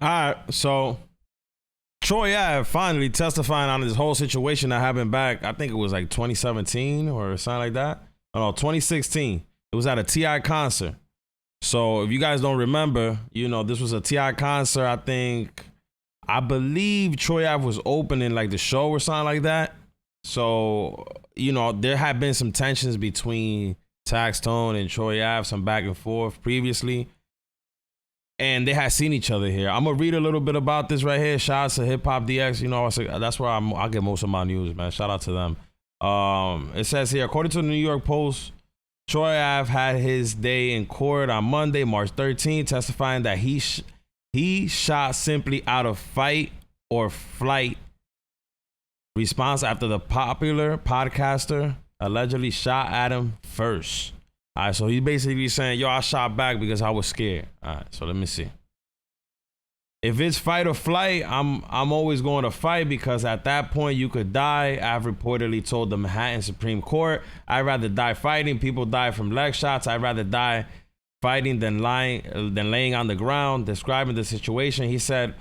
All right, so Troy Ave finally testifying on this whole situation that happened back. I think it was like 2017 or something like that. Oh, no, 2016. It was at a Ti concert. So if you guys don't remember, this was a Ti concert. I believe Troy Ave was opening like the show or something like that. So there had been some tensions between Taxstone and Troy Ave, some back and forth previously, and they had seen each other here. I'm gonna read a little bit about this right here. Shout out to Hip Hop DX. That's where I get most of my news, man. Shout out to them. It says here, according to the New York Post, Troy Ave had his day in court on Monday, March 13th, testifying that he shot simply out of fight or flight response after the popular podcaster allegedly shot at him first. All right, so he's basically saying, yo, I shot back because I was scared. All right, so let me see. If it's fight or flight, I'm always going to fight because at that point you could die. I've reportedly told the Manhattan Supreme Court, I'd rather die fighting. People die from leg shots. I'd rather die fighting than laying on the ground. Describing the situation, he said,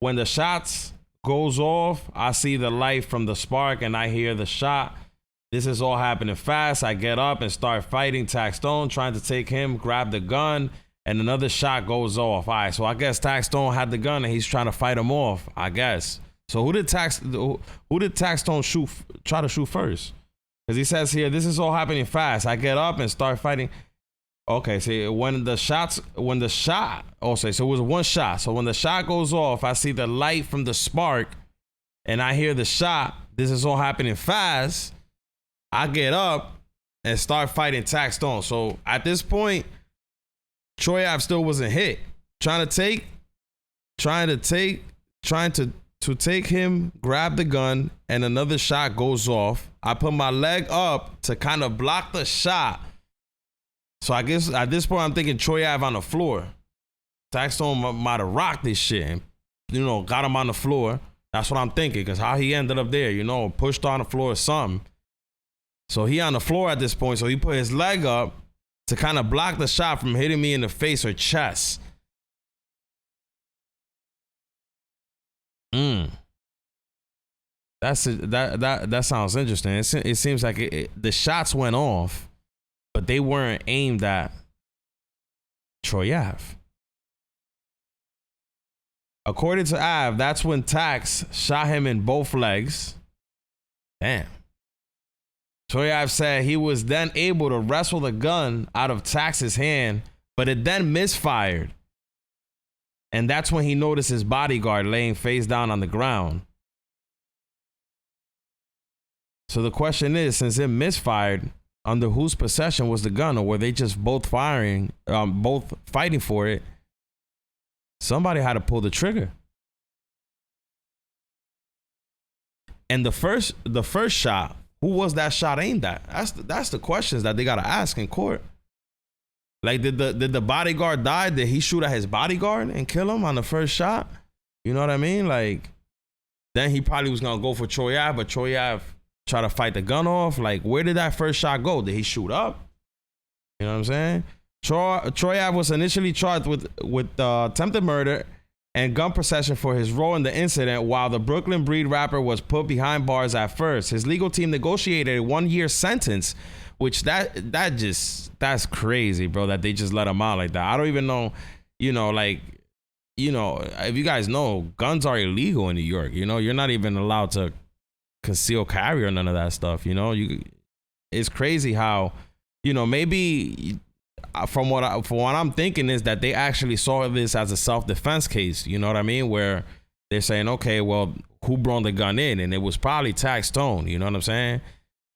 when the shots goes off, I see the light from the spark and I hear the shot. This is all happening fast. I get up and start fighting Taxstone, trying to take him, grab the gun, and another shot goes off. All right, so I guess Taxstone had the gun and he's trying to fight him off, I guess. So who did Taxstone try to shoot first? Because he says here, this is all happening fast. I get up and start fighting. Okay, see, so it was one shot. So when the shot goes off, I see the light from the spark and I hear the shot. This is all happening fast. I get up and start fighting Taxstone. So at this point, Troy Ave still wasn't hit. Trying to take him, grab the gun, and another shot goes off. I put my leg up to kind of block the shot. So I guess at this point, I'm thinking Troy Ave on the floor. Taxstone might have rocked this shit and, got him on the floor. That's what I'm thinking, because how he ended up there, pushed on the floor or something. So he on the floor at this point, so he put his leg up to kind of block the shot from hitting me in the face or chest. That sounds interesting. It seems like the shots went off, but they weren't aimed at Troy Ave. According to Ave, that's when Tax shot him in both legs. Damn. Troy Ave said he was then able to wrestle the gun out of Tax's hand, but it then misfired. And that's when he noticed his bodyguard laying face down on the ground. So the question is, since it misfired, under whose possession was the gun, or were they just both fighting for it? Somebody had to pull the trigger. And the first shot, who was that shot aimed at? That's the questions that they gotta ask in court. Like, did the bodyguard die? Did he shoot at his bodyguard and kill him on the first shot? You know what I mean? Like, then he probably was gonna go for Troy Ave, but Troy Ave tried to fight the gun off. Like, where did that first shot go? Did he shoot up? You know what I'm saying? Troy Ave was initially charged with attempted murder and gun possession for his role in the incident, while the Brooklyn breed rapper was put behind bars at first. His legal team negotiated a 1-year sentence, which that's crazy, bro, that they just let him out like that. I don't even know, if you guys know, guns are illegal in New York. You're not even allowed to conceal carry or none of that stuff. It's crazy how, maybe from what I'm thinking is that they actually saw this as a self-defense case. You know what I mean? Where they're saying, okay, well, who brought the gun in? And it was probably Taxstone. You know what I'm saying?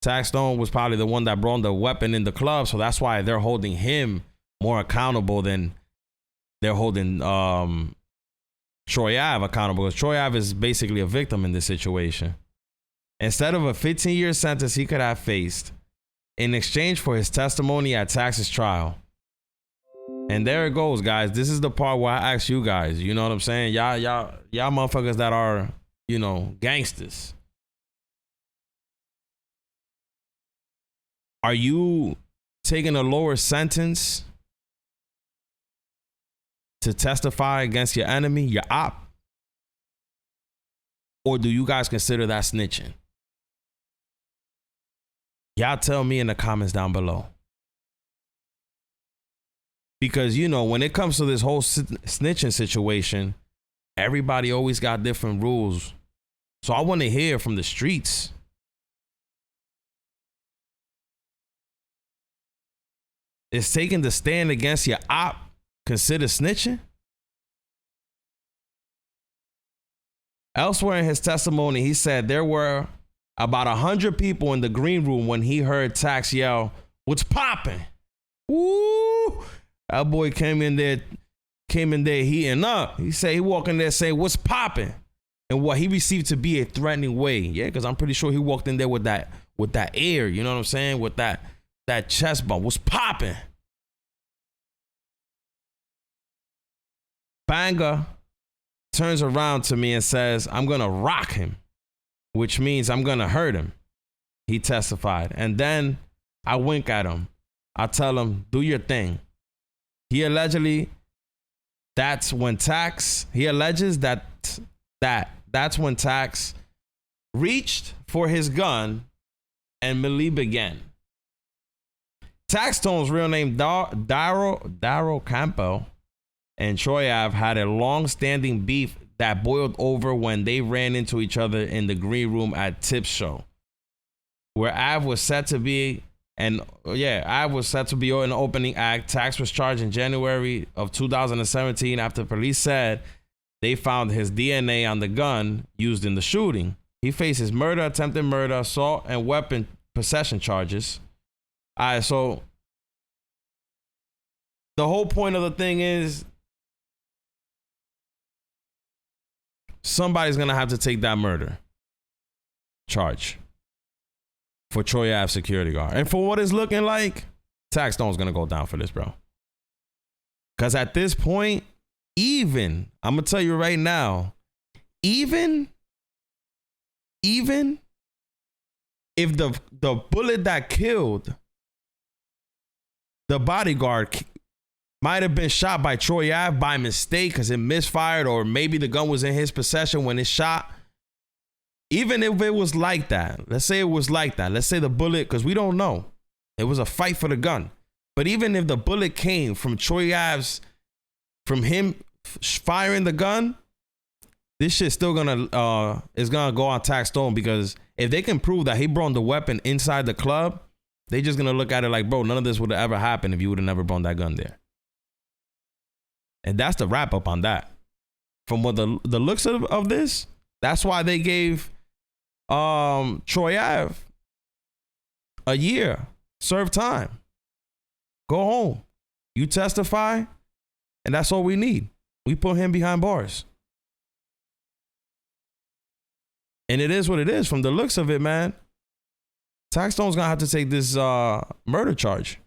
Taxstone was probably the one that brought the weapon in the club, so that's why they're holding him more accountable than they're holding Troy Ave accountable, because Troy Ave is basically a victim in this situation. Instead of a 15-year sentence he could have faced in exchange for his testimony at Tax's trial. And there it goes, guys. This is the part where I ask you guys, you know what I'm saying? Y'all motherfuckers that are, gangsters. Are you taking a lower sentence to testify against your enemy, your op? Or do you guys consider that snitching? Y'all tell me in the comments down below. Because, you know, when it comes to this whole snitching situation, everybody always got different rules. So I want to hear from the streets. Is taking the stand against your op considered snitching? Elsewhere in his testimony, he said there were about 100 people in the green room when he heard Tax yell, "What's popping?" Woo! That boy came in there heating up. He said he walked in there saying, "What's popping?" And what he received to be a threatening way. Yeah, because I'm pretty sure he walked in there with that air, you know what I'm saying? With that chest bump. "What's popping?" Banger turns around to me and says, "I'm gonna rock him," which means I'm gonna hurt him. He testified. And then I wink at him. I tell him, "Do your thing." He alleges that's when Tax reached for his gun and melee began. Taxstone's real name, Daryl Campbell, and Troy Ave had a long-standing beef that boiled over when they ran into each other in the green room at Tip's show, where Ave was set to be an opening act. Tax was charged in January of 2017 after police said they found his DNA on the gun used in the shooting. He faces murder, attempted murder, assault, and weapon possession charges. All right, so the whole point of the thing is somebody's going to have to take that murder charge for Troy Ave security guard. And for what it's looking like, Taxstone's going to go down for this, bro. Because at this point, I'm going to tell you right now, even if the bullet that killed the bodyguard might have been shot by Troy Ave by mistake because it misfired, or maybe the gun was in his possession when it shot. Even if it was like that, let's say it was like that. Let's say the bullet, because we don't know. It was a fight for the gun. But even if the bullet came from Troy Ave's, from him firing the gun, this shit's still is gonna go on Taxstone, because if they can prove that he brought the weapon inside the club, they just gonna look at it like, bro, none of this would have ever happened if you would have never brought that gun there. And that's the wrap up on that. From what the looks of this, that's why they gave Troy Ave a year, serve time, go home, you testify, and that's all we need. We put him behind bars. And it is what it is. From the looks of it, man, Taxstone's gonna have to take this murder charge.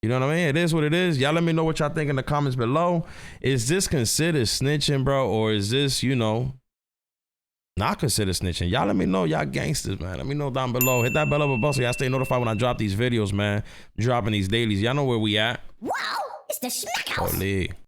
You know what I mean? It is what it is. Y'all let me know what y'all think in the comments below. Is this considered snitching, bro? Or is this, you know, not considered snitching? Y'all let me know. Y'all gangsters, man. Let me know down below. Hit that bell up above so y'all stay notified when I drop these videos, man. Dropping these dailies. Y'all know where we at. Wow, it's the Smack House. Holy.